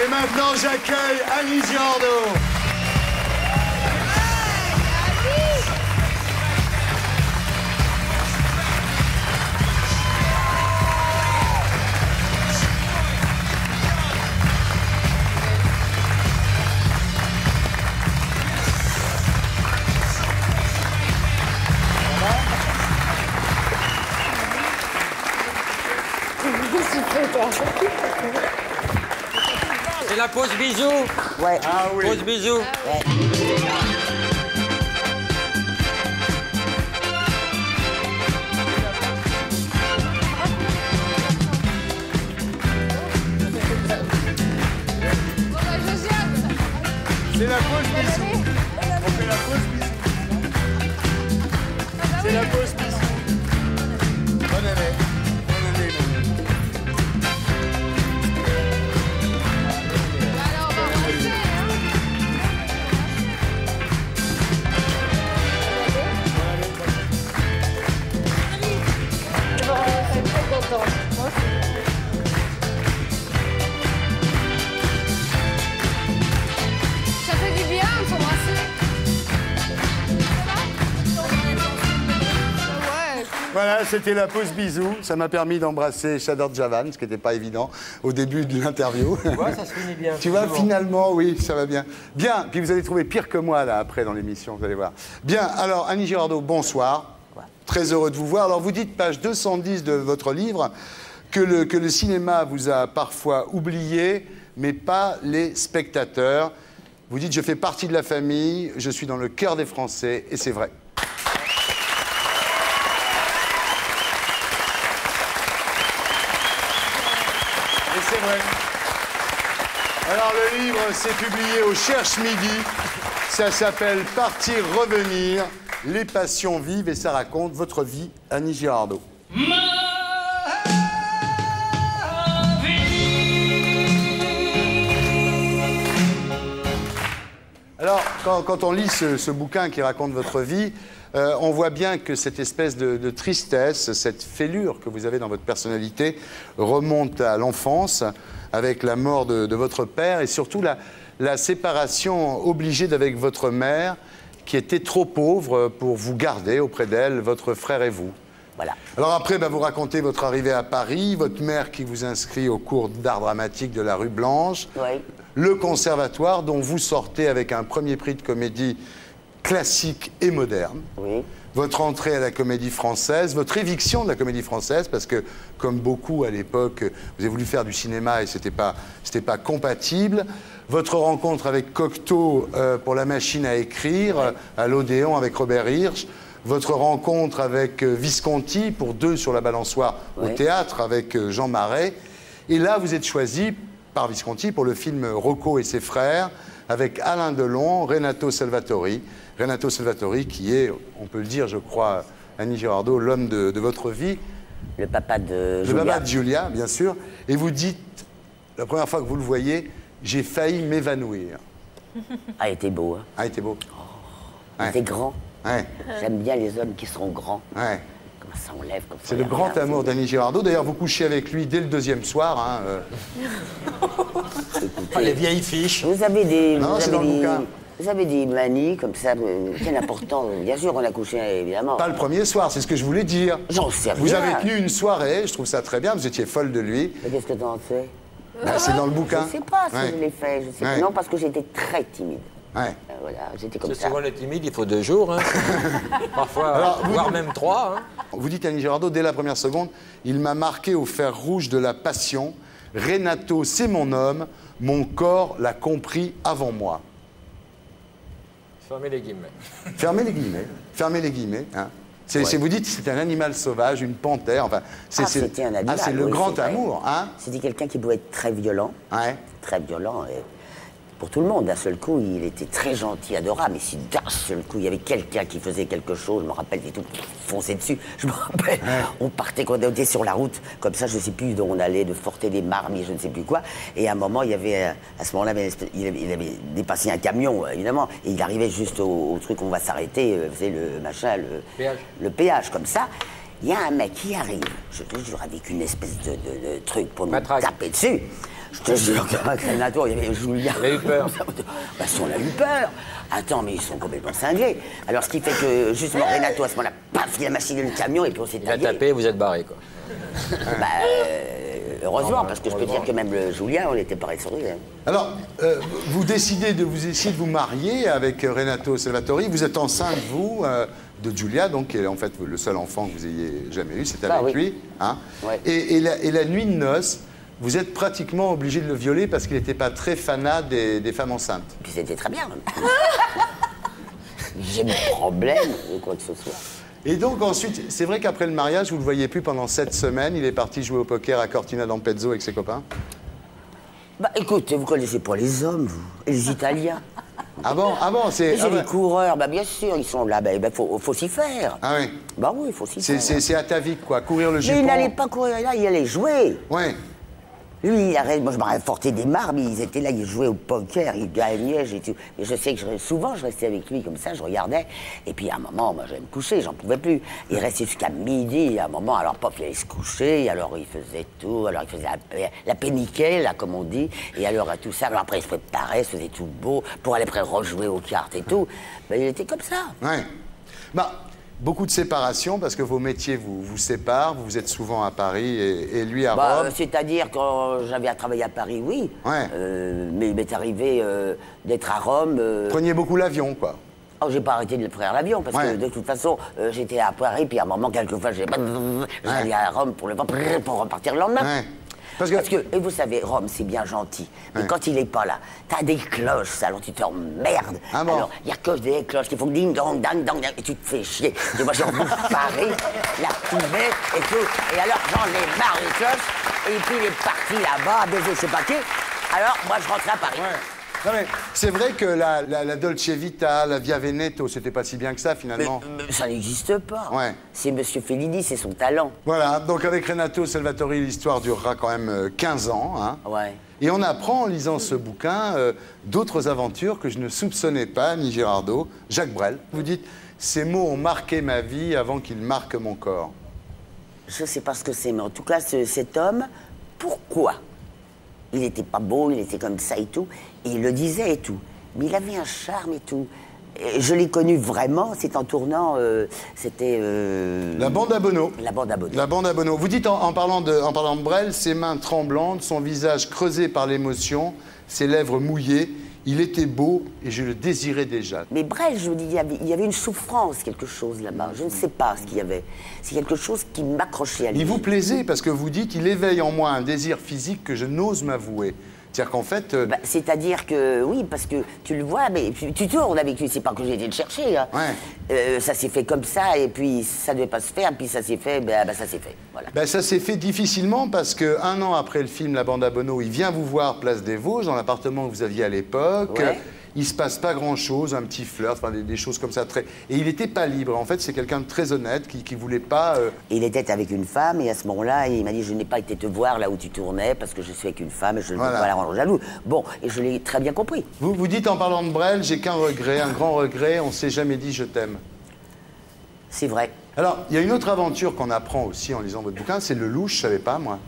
Et maintenant, j'accueille Annie Girardot. C'est la pause bisous. Ouais. Ah oui. Pause bisous. Ouais. C'est la pause bisous. On fait la pause bisous. C'est la pause bisous. Bonne année. Bonne année. Ça fait du bien de s'embrasser. Ouais. Voilà, c'était la pause bisous. Ça m'a permis d'embrasser Shador Javan, ce qui n'était pas évident au début de l'interview. Tu vois, ça se finit bien. Tu vois, toujours. finalement, oui, ça va bien. Bien, puis vous allez trouver pire que moi, là, après, dans l'émission, vous allez voir. Bien, alors, Annie Girardot, bonsoir. Très heureux de vous voir. Alors, vous dites, page 210 de votre livre, que le cinéma vous a parfois oublié, mais pas les spectateurs. Vous dites, je fais partie de la famille, je suis dans le cœur des Français, et c'est vrai. Et c'est vrai. Alors le livre s'est publié au Cherche Midi. Ça s'appelle Partir, revenir, les passions vives et ça raconte votre vie, Annie Girardot. Alors, quand on lit ce bouquin qui raconte votre vie, on voit bien que cette espèce de tristesse, cette fêlure que vous avez dans votre personnalité remonte à l'enfance, avec la mort de votre père et surtout la séparation obligée d'avec votre mère, qui était trop pauvre pour vous garder auprès d'elle, votre frère et vous. Voilà. Alors après, vous racontez votre arrivée à Paris, votre mère qui vous inscrit au cours d'art dramatique de la rue Blanche, Oui. le conservatoire dont vous sortez avec un premier prix de comédie classique et moderne, Oui. votre entrée à la Comédie Française, votre éviction de la Comédie Française, parce que, comme beaucoup à l'époque, vous avez voulu faire du cinéma et c'était pas compatible, votre rencontre avec Cocteau pour La Machine à écrire, à l'Odéon avec Robert Hirsch, votre rencontre avec Visconti pour Deux sur la balançoire au théâtre avec Jean Marais, et là vous êtes choisi par Visconti pour le film Rocco et ses frères, avec Alain Delon, Renato Salvatori. Renato Salvatori qui est, on peut le dire, je crois, Annie Girardot, l'homme de votre vie. Le papa de Le Julia. papa de Julia, bien sûr. Et vous dites, la première fois que vous le voyez, j'ai failli m'évanouir. Ah, il était beau, hein. Ah, il était beau. Il était grand. Ouais, J'aime bien les hommes qui sont grands. ouais. Comme ça, on lève comme ça. C'est le grand amour d'Annie Girardot. D'ailleurs, vous couchez avec lui dès le deuxième soir. Hein, Ah, les vieilles fiches. Vous avez des... Non, c'est dans le bouquin. Vous avez des manies comme ça, bien important. Bien sûr, on a couché, évidemment. Pas le premier soir, c'est ce que je voulais dire. J'en sais Vous rien. avez tenu une soirée, je trouve ça très bien, vous étiez folle de lui. Mais qu'est-ce que t'en fais? C'est dans le bouquin. Je sais pas si Ouais. je l'ai fait. Je sais Ouais. pas. Non, parce que j'étais très timide. Ouais. Voilà, j'étais comme C'est ça. souvent les timides, il faut 2 jours. Hein. Parfois, Alors, voire même 3. Hein. Vous dites Annie Girardot, dès la première seconde, il m'a marqué au fer rouge de la passion. Renato, c'est mon homme, mon corps l'a compris avant moi. Fermez les guillemets. Fermez les guillemets. Fermez les guillemets. Hein. Vous dites c'est un animal sauvage, une panthère. Enfin, C'était un animal. c'est le oui, grand c'est vrai. amour. Hein. C'était quelqu'un qui pouvait être très violent. Ouais. Très violent. Et pour tout le monde, d'un seul coup, il était très gentil, adorable. Mais si d'un seul coup, il y avait quelqu'un qui faisait quelque chose, je me rappelle, il tout foncé dessus. Je me rappelle, on partait quand on était sur la route, comme ça, je ne sais plus d'où on allait, de Forté-des-Marmes, je ne sais plus quoi. Et à un moment, il y avait, à ce moment-là, il avait dépassé un camion, évidemment. Et il arrivait juste au truc, on va s'arrêter, c'est le machin, Péage. le péage, comme ça. Il y a un mec qui arrive, je te jure, avec une espèce de truc pour nous Matraque. taper dessus. Je te jure qu'avec Renato, il y avait Julien. Il a eu peur. Bah, si on a eu peur. Attends, mais ils sont complètement cinglés. Alors, ce qui fait que, justement, Renato, à ce moment-là, paf, il a machiné le camion et puis on s'est Il a taillé. tapé, vous êtes barré, quoi. Bah, heureusement, parce que je peux dire que même le Julien, on n'était pas ressortis. Hein. Alors, vous décidez de vous marier avec Renato Salvatori. Vous êtes enceinte, vous, de Giulia, donc qui est en fait le seul enfant que vous ayez jamais eu, c'est avec lui. Hein. Ouais. Et la nuit de noces, vous êtes pratiquement obligé de le violer parce qu'il n'était pas très fanat des femmes enceintes. Puis c'était très bien. J'ai pas de problème ou quoi que ce soit. Et donc ensuite, c'est vrai qu'après le mariage, vous ne le voyez plus pendant 7 semaines. Il est parti jouer au poker à Cortina d'Ampezzo avec ses copains. Bah écoutez, vous connaissez pas les hommes, vous, et les Italiens. Ah bon, c'est... J'ai les coureurs, bah bien sûr, ils sont là, bah, faut s'y faire. Ah oui. Bah oui, il faut s'y faire. C'est atavique, quoi. Courir le jupon. Mais il n'allait pas courir là, il allait jouer. Ouais. Lui, moi je m'en rapportais des marres, mais ils étaient là, ils jouaient au poker, ils gagnaient, et tout. Mais je sais que souvent, je restais avec lui comme ça, je regardais. Et puis à un moment, moi j'allais me coucher, j'en pouvais plus. Il restait jusqu'à midi, à un moment, alors pop, il allait se coucher, alors il faisait tout, alors il faisait la péniquelle, là, comme on dit, et alors tout ça. Alors après, il se préparait, se faisait tout beau, pour aller après rejouer aux cartes et tout. Ben, il était comme ça. Ouais. Bah, beaucoup de séparation parce que vos métiers vous séparent. Vous êtes souvent à Paris et lui à Rome. C'est-à-dire, quand j'avais à travailler à Paris, oui. Ouais. Mais il m'est arrivé d'être à Rome. Preniez beaucoup l'avion, quoi. Oh, j'ai pas arrêté de prendre l'avion parce que de toute façon, j'étais à Paris, puis à un moment, quelquefois, j'allais à Rome pour repartir le lendemain. Ouais. Parce que, et vous savez, Rome, c'est bien gentil. Mais quand il est pas là, t'as des cloches, alors tu t'emmerdes. Ah bon? Alors, il y a que des cloches qui font ding dong, dang, dang, et tu te fais chier. Et moi, j'en bouffe Paris, la poubelle et tout. Et alors, j'en ai marre des cloches. Et puis, il est parti là-bas, à baiser je sais pas qui. Alors, moi, je rentrais à Paris. Ouais. Non mais c'est vrai que la Dolce Vita, la Via Veneto, c'était pas si bien que ça finalement. Mais ça n'existe pas. Ouais. C'est Monsieur Fellini, c'est son talent. Voilà, donc avec Renato Salvatori, l'histoire durera quand même 15 ans. Hein. Ouais. Et on apprend en lisant ce bouquin d'autres aventures que je ne soupçonnais pas, Annie Girardot. Jacques Brel, vous dites « Ces mots ont marqué ma vie avant qu'ils marquent mon corps ». Je sais pas ce que c'est, mais en tout cas, cet homme, pourquoi? Il n'était pas beau, il était comme ça et tout, et il le disait et tout. Mais il avait un charme et tout. Et je l'ai connu vraiment, c'est en tournant, c'était... La bande à Bono. La bande à Bono. La bande à Bono. Vous dites en parlant de Brel, ses mains tremblantes, son visage creusé par l'émotion, ses lèvres mouillées. Il était beau et je le désirais déjà. Mais Brel, je vous dis, il y avait une souffrance, quelque chose là-bas. Je ne sais pas ce qu'il y avait. C'est quelque chose qui m'accrochait à lui. Il vous plaisait parce que vous dites, il éveille en moi un désir physique que je n'ose m'avouer. C'est-à-dire qu'en fait... c'est-à-dire que, oui, parce que tu le vois, mais tu tournes avec lui, c'est pas que j'ai été le chercher. Hein. Ouais. Ça s'est fait comme ça, et puis ça devait pas se faire, puis ça s'est fait, ça s'est fait. Voilà. Ça s'est fait difficilement parce qu'un an après le film La Bande à Bono, il vient vous voir Place des Vosges, dans l'appartement que vous aviez à l'époque. Ouais. Il se passe pas grand-chose, un petit flirt, enfin des choses comme ça. Et il n'était pas libre. En fait, c'est quelqu'un de très honnête qui voulait pas... Il était avec une femme, et à ce moment-là, il m'a dit « Je n'ai pas été te voir là où tu tournais, parce que je suis avec une femme, et je ne veux pas la rendre jalouse. » Bon, et je l'ai très bien compris. Vous dites en parlant de Brel, j'ai qu'un regret, un grand regret, on s'est jamais dit « je t'aime ». C'est vrai. Alors, il y a une autre aventure qu'on apprend aussi en lisant votre bouquin, c'est Lelouch, je savais pas, moi.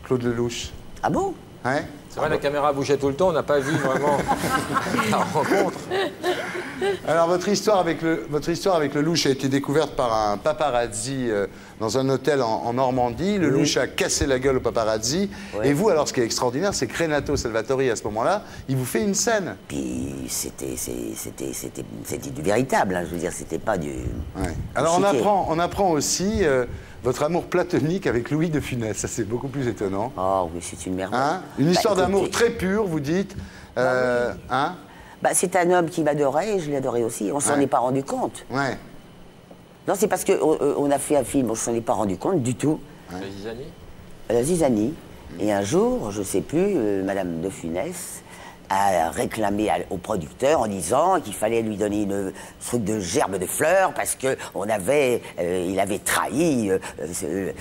Claude Lelouch. Ah bon? Ouais. C'est vrai, la caméra bougeait tout le temps, on n'a pas vu vraiment la rencontre. Alors, votre histoire avec Lelouch a été découverte par un paparazzi dans un hôtel en Normandie. Lelouch a cassé la gueule au paparazzi. Ouais. Et vous, alors, ce qui est extraordinaire, c'est que Renato Salvatori, à ce moment-là, il vous fait une scène. Puis c'était du véritable, hein, je veux dire, c'était pas du... Ouais. Alors, on apprend aussi votre amour platonique avec Louis de Funès. Ça, c'est beaucoup plus étonnant. Oh oui, c'est une merveille. Hein? Une histoire d'amour écoutez, très pure, vous dites. Hein? c'est un homme qui m'adorait et je l'adorais aussi. On s'en est pas rendu compte. Ouais. Non, c'est parce qu'on a fait un film, on s'en est pas rendu compte du tout. Les Zizani. La Zizanie. Et un jour, je sais plus, Madame de Funès a réclamé au producteur en disant qu'il fallait lui donner une truc de gerbe de fleurs parce que il avait trahi.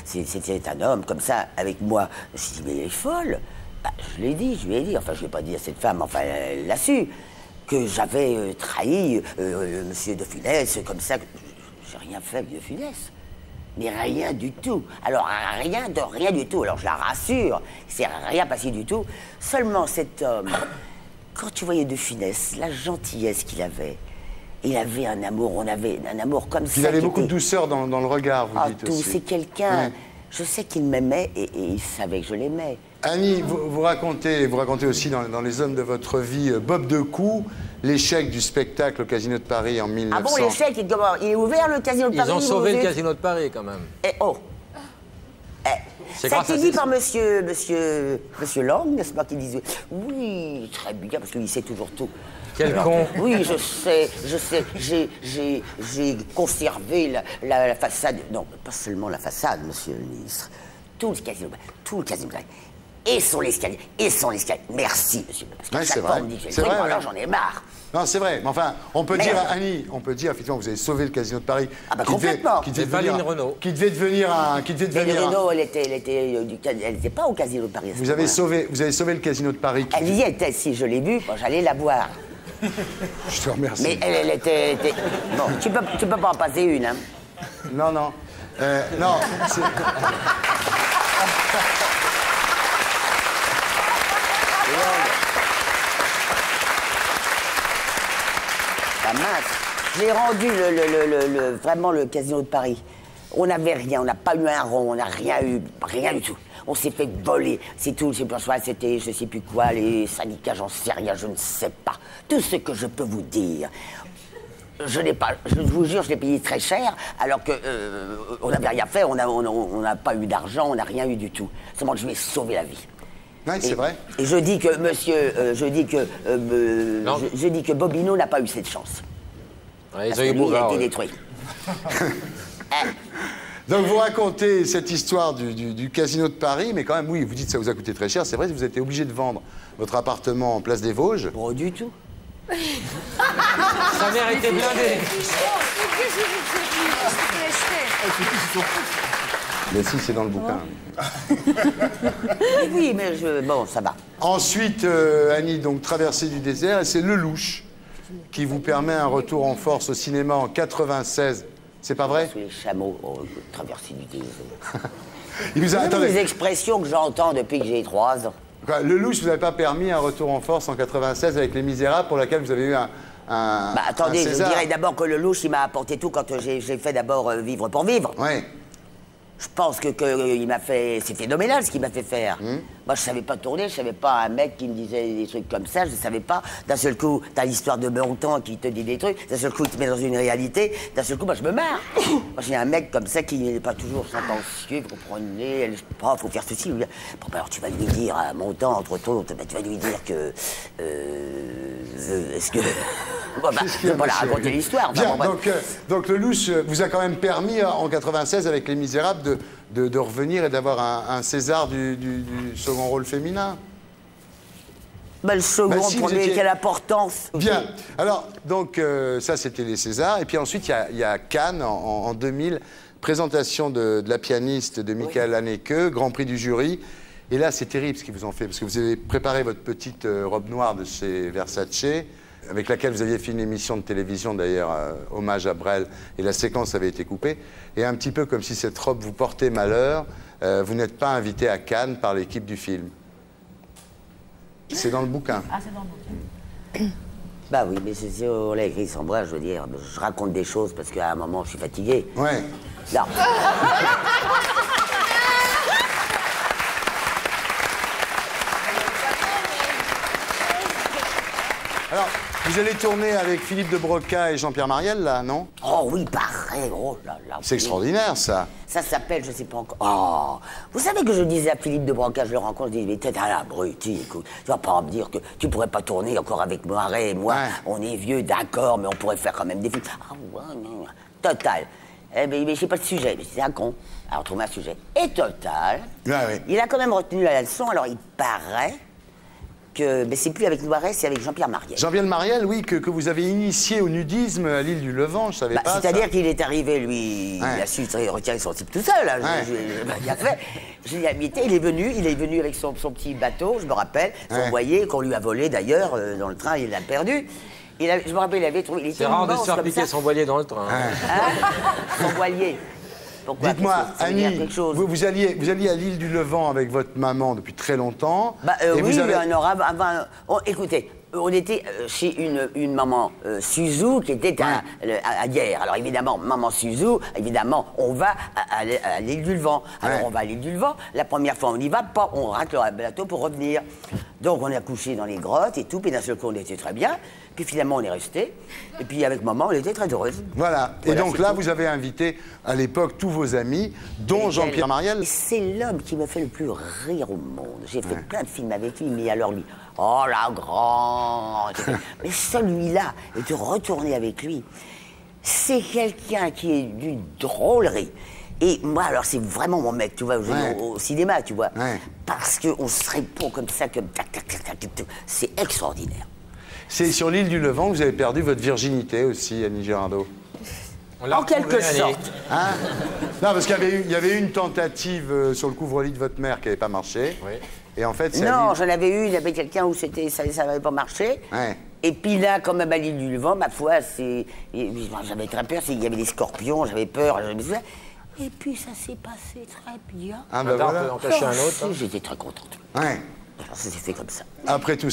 C'était un homme comme ça avec moi. Je me suis dit, mais elle est folle. Je lui ai dit, enfin je ne l'ai pas dit à cette femme, enfin elle l'a su, que j'avais trahi Monsieur de Funès comme ça. J'ai rien fait avec de Funès. Mais rien du tout. Alors, rien de rien du tout. Alors, je la rassure, c'est rien passé du tout. Seulement, cet homme, quand tu voyais de finesse, la gentillesse qu'il avait, il avait un amour, on avait un amour comme ça. Il avait beaucoup de douceur dans le regard, vous dites tout, aussi. c'est quelqu'un... Ouais. Je sais qu'il m'aimait et il savait que je l'aimais. Annie, vous racontez aussi dans Les Hommes de votre vie, Bob Decou, l'échec du spectacle au Casino de Paris en 1900. Ah bon, l'échec, il est ouvert le Casino de Paris? Ils ont sauvé le Casino de Paris, quand même. Eh, oh. C'est Ça a grâce à été dit ces- par monsieur Lang, n'est-ce pas, qui disait oui, très bien, parce qu'il sait toujours tout. Quel con. Oui, je sais, j'ai conservé la façade, non, pas seulement la façade, monsieur le ministre, tout le Casino de Paris. Et son escalier. Merci, monsieur. Parce que Ouais, chaque c'est fois, vrai. on me dit que j'ai C'est le truc, vrai, alors ouais. j'en ai marre. Non, c'est vrai. Mais enfin, on peut Mais- dire, Annie, effectivement, vous avez sauvé le Casino de Paris. Ah bah, complètement. C'est Valine Renaud. Qui devait devenir un... Mais Renaud, elle était pas au Casino de Paris. à ce Vous avez moment-là. sauvé le Casino de Paris. Elle y était, si je l'ai vue, bon, j'allais la voir. Je te remercie. Mais elle était... Bon, tu peux pas en passer une, hein. Non, non. Non, c'est... La mince. J'ai rendu vraiment le Casino de Paris. On n'avait rien, on n'a pas eu un rond, on n'a rien eu, rien du tout. On s'est fait voler, c'est tout. Je sais pas, c'était, je sais plus quoi, les syndicats, j'en sais rien, je ne sais pas. Tout ce que je peux vous dire, je vous jure, je l'ai payé très cher, alors que on n'avait rien fait, on n'a pas eu d'argent, on n'a rien eu du tout. Seulement, je lui ai sauvé la vie. Ouais, c'est vrai. Et je dis que monsieur, je dis que Bobino n'a pas eu cette chance. Ouais, ils Parce ont que eu lui, il a Bouvard. été ouais. détruit. Donc vous racontez cette histoire du Casino de Paris, mais quand même, oui, vous dites que ça vous a coûté très cher. C'est vrai que vous avez été obligé de vendre votre appartement en place des Vosges. Pas du tout. Sa mère était blindée. Mais si, c'est dans le bouquin. Oui, mais bon, ça va. Ensuite, Annie, donc traversée du désert, et c'est Lelouch qui vous permet un retour en force au cinéma en 96. C'est pas vrai? Sous les chameaux, traversée du désert. Il vous a... C'est des Attendez, expressions que j'entends depuis que j'ai 3 ans. quoi, Lelouch vous avait pas permis un retour en force en 96 avec Les Misérables, pour laquelle vous avez eu un Bah attendez, un je César. dirais d'abord que le louche, il m'a apporté tout quand j'ai fait d'abord Vivre pour vivre. Ouais. Je pense que il m'a fait... C'est phénoménal ce qu'il m'a fait faire. Moi, je savais pas tourner, je savais pas un mec qui me disait des trucs comme ça, je savais pas. D'un seul coup, t'as l'histoire de Bontemps qui te dit des trucs, d'un seul coup, il te met dans une réalité, d'un seul coup, moi, je me marre. Moi, j'ai un mec comme ça qui n'est pas toujours sentencieux, vous comprenez, faut faire ceci. Bon, ben, alors, tu vas lui dire à Bontemps, entre autres, ben, tu vas lui dire que... est-ce que... Bon, ben, Qu'est-ce qu'il y je a, vais pas la monsieur raconter l'histoire. enfin, Bien, bon, bref. donc Lelouch vous a quand même permis en 96 avec Les Misérables de revenir et d'avoir un César du second rôle féminin. Ben, le second, Bah, si, vous premier, étiez- quelle importance. Bien. Alors, donc, ça, c'était les Césars. Et puis ensuite, il y a Cannes, en 2000, présentation de la pianiste de Michael Haneke, Grand Prix du jury. Et là, c'est terrible ce qu'ils vous ont fait, parce que vous avez préparé votre petite robe noire de chez Versace, avec laquelle vous aviez fait une émission de télévision, d'ailleurs, hommage à Brel, et la séquence avait été coupée. Et un petit peu comme si cette robe vous portait malheur, vous n'êtes pas invité à Cannes par l'équipe du film. C'est dans le bouquin. Ah, c'est dans le bouquin. Bah oui, mais c'est on l'a écrit sans moi, je veux dire. Je raconte des choses parce qu'à un moment, je suis fatigué. Ouais. Non. Alors, vous allez tourner avec Philippe de Broca et Jean-Pierre Mariel, là, non? Oh oui, pareil. Oh là là. C'est extraordinaire, ça. Ça s'appelle, je sais pas encore. Oh, vous savez que je disais à Philippe de Broca, je le rencontre, je dis, mais t'es un abruti, écoute, tu vas pas me dire que tu pourrais pas tourner encore avec Moiret et moi. Ouais. On est vieux, d'accord, mais on pourrait faire quand même des films. Ah ouais, non, Total. Eh ben, mais j'ai pas de sujet, mais c'est un con. Alors, trouve un sujet. Et Total, Ouais. il a quand même retenu la leçon, alors il paraît que, mais c'est plus avec Moiret, c'est avec Jean-Pierre Mariel. Jean-Pierre Mariel, oui, que vous avez initié au nudisme à l'île du Levant, je savais Bah, pas. c'est-à-dire ça. qu'il est arrivé, lui, il Ouais. a su retirer son type tout seul. Là. Ouais. Il a fait. Je l'ai invité, il est venu avec son petit bateau, je me rappelle, son Ouais. voilier qu'on lui a volé d'ailleurs dans le train, il l'a perdu. Je me rappelle, il avait trouvé. Il était C'est rare de se immense faire comme piquer ça. son voilier dans le train. hein. Hein son voilier. Pourquoi? Dites-moi, Ça veut dire Annie, quelque chose. vous alliez à l'île du Levant avec votre maman depuis très longtemps. Oui, vous avez... écoutez, on était chez une maman Suzu qui était à Hyères. Alors évidemment, maman Suzu, évidemment, on va à l'île du Levant. Alors on va à l'île du Levant. La première fois, on n'y va pas. On rate le bateau pour revenir. Donc on a couché dans les grottes et tout. Puis d'un seul coup, on était très bien. Puis finalement, on est resté. Et puis avec maman, on était très heureuse. Voilà. Et donc là, vous avez invité à l'époque tous vos amis, dont Jean-Pierre Mariel. C'est l'homme qui me fait le plus rire au monde. J'ai fait plein de films avec lui, mais alors lui, oh la grande. Mais celui-là, et de retourner avec lui, c'est quelqu'un qui est d'une drôlerie. Et moi, alors, c'est vraiment mon mec, tu vois, au cinéma, tu vois. Parce qu'on se répond comme ça, comme tac, tac, tac, tac, tac. C'est extraordinaire. C'est sur l'île du Levant que vous avez perdu votre virginité aussi, Annie Girardot. En quelque sorte. Hein? Non, parce qu'il y avait eu une tentative sur le couvre-lit de votre mère qui n'avait pas marché. Oui. Et en fait, Non, j'en avais eu, il y avait quelqu'un où ça n'avait pas marché. Ouais. Et puis là, quand même à l'île du Levant, ma foi, j'avais très peur, il y avait des scorpions, j'avais peur. Et puis ça s'est passé très bien. Ah, Un dard peut en cacher un autre. J'étais très contente. Ouais. Alors ça s'est fait comme ça. Après tout